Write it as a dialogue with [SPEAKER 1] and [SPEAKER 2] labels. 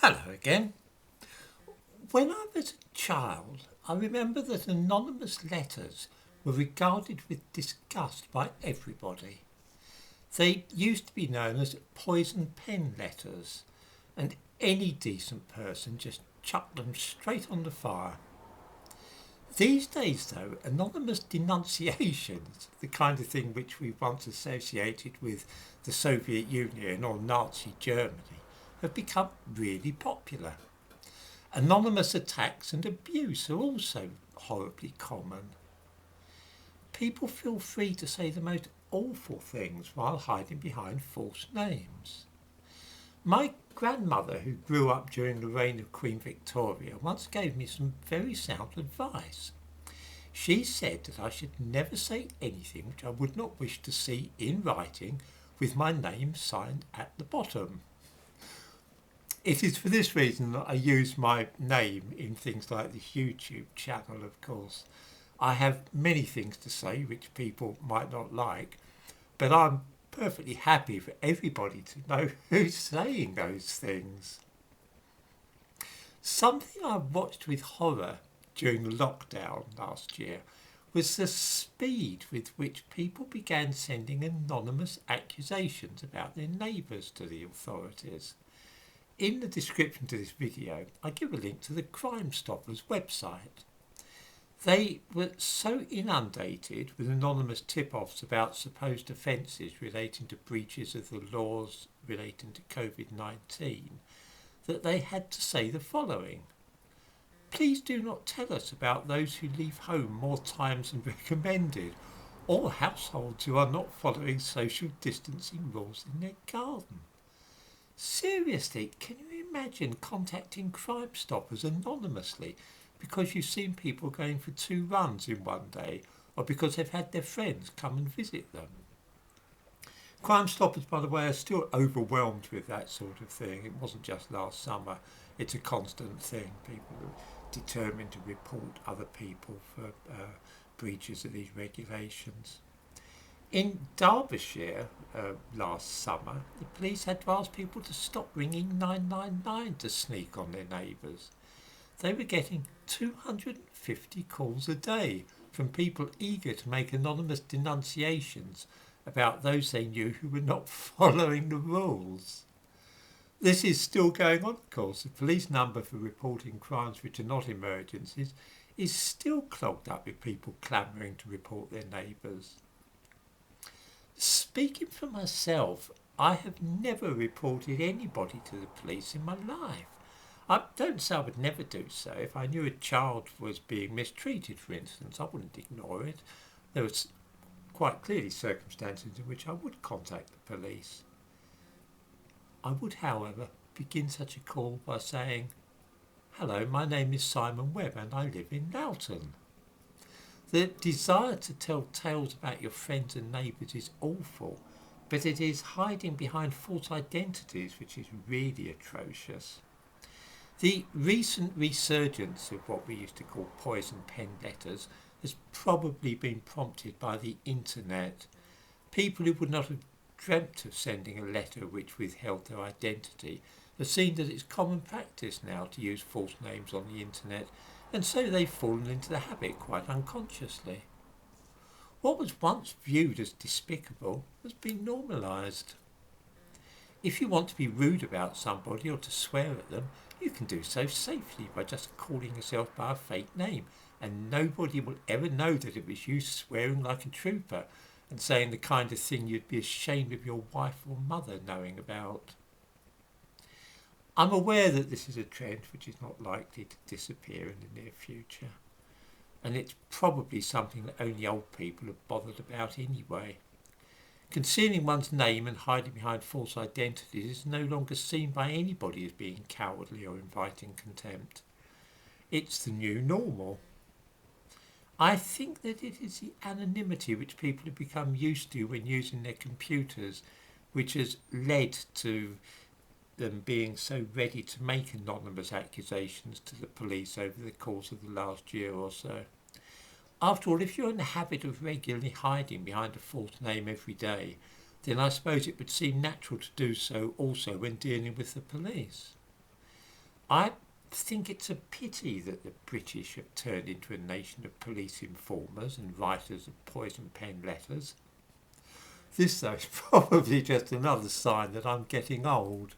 [SPEAKER 1] Hello again. When I was a child, I remember that anonymous letters were regarded with disgust by everybody. They used to be known as poison pen letters, and any decent person just chucked them straight on the fire. These days, though, anonymous denunciations, the kind of thing which we once associated with the Soviet Union or Nazi Germany, have become really popular. Anonymous attacks and abuse are also horribly common. People feel free to say the most awful things while hiding behind false names. My grandmother, who grew up during the reign of Queen Victoria, once gave me some very sound advice. She said that I should never say anything which I would not wish to see in writing with my name signed at the bottom. It is for this reason that I use my name in things like this YouTube channel, of course. I have many things to say which people might not like, but I'm perfectly happy for everybody to know who's saying those things. Something I watched with horror during the lockdown last year was the speed with which people began sending anonymous accusations about their neighbours to the authorities. In the description to this video, I give a link to the Crime Stoppers website. They were so inundated with anonymous tip-offs about supposed offences relating to breaches of the laws relating to COVID-19 that they had to say the following. Please do not tell us about those who leave home more times than recommended, or households who are not following social distancing rules in their garden. Seriously, can you imagine contacting Crime Stoppers anonymously because you've seen people going for 2 runs in one day, or because they've had their friends come and visit them? Crime Stoppers, by the way, are still overwhelmed with that sort of thing. It wasn't just last summer. It's a constant thing. People are determined to report other people for breaches of these regulations. In Derbyshire last summer, the police had to ask people to stop ringing 999 to sneak on their neighbours. They were getting 250 calls a day from people eager to make anonymous denunciations about those they knew who were not following the rules. This is still going on, of course. The police number for reporting crimes which are not emergencies is still clogged up with people clamouring to report their neighbours. Speaking for myself, I have never reported anybody to the police in my life. I don't say I would never do so. If I knew a child was being mistreated, for instance, I wouldn't ignore it. There was quite clearly circumstances in which I would contact the police. I would, however, begin such a call by saying, "Hello, my name is Simon Webb and I live in Loughton." The desire to tell tales about your friends and neighbours is awful, but it is hiding behind false identities which is really atrocious. The recent resurgence of what we used to call poison pen letters has probably been prompted by the internet. People who would not have dreamt of sending a letter which withheld their identity have seen that it's common practice now to use false names on the internet, and so they've fallen into the habit quite unconsciously. What was once viewed as despicable has been normalised. If you want to be rude about somebody or to swear at them, you can do so safely by just calling yourself by a fake name, and nobody will ever know that it was you swearing like a trooper and saying the kind of thing you'd be ashamed of your wife or mother knowing about. I'm aware that this is a trend which is not likely to disappear in the near future, and it's probably something that only old people are bothered about anyway. Concealing one's name and hiding behind false identities is no longer seen by anybody as being cowardly or inviting contempt. It's the new normal. I think that it is the anonymity which people have become used to when using their computers which has led to them being so ready to make anonymous accusations to the police over the course of the last year or so. After all, if you're in the habit of regularly hiding behind a false name every day, then I suppose it would seem natural to do so also when dealing with the police. I think it's a pity that the British have turned into a nation of police informers and writers of poison pen letters. This, though, is probably just another sign that I'm getting old.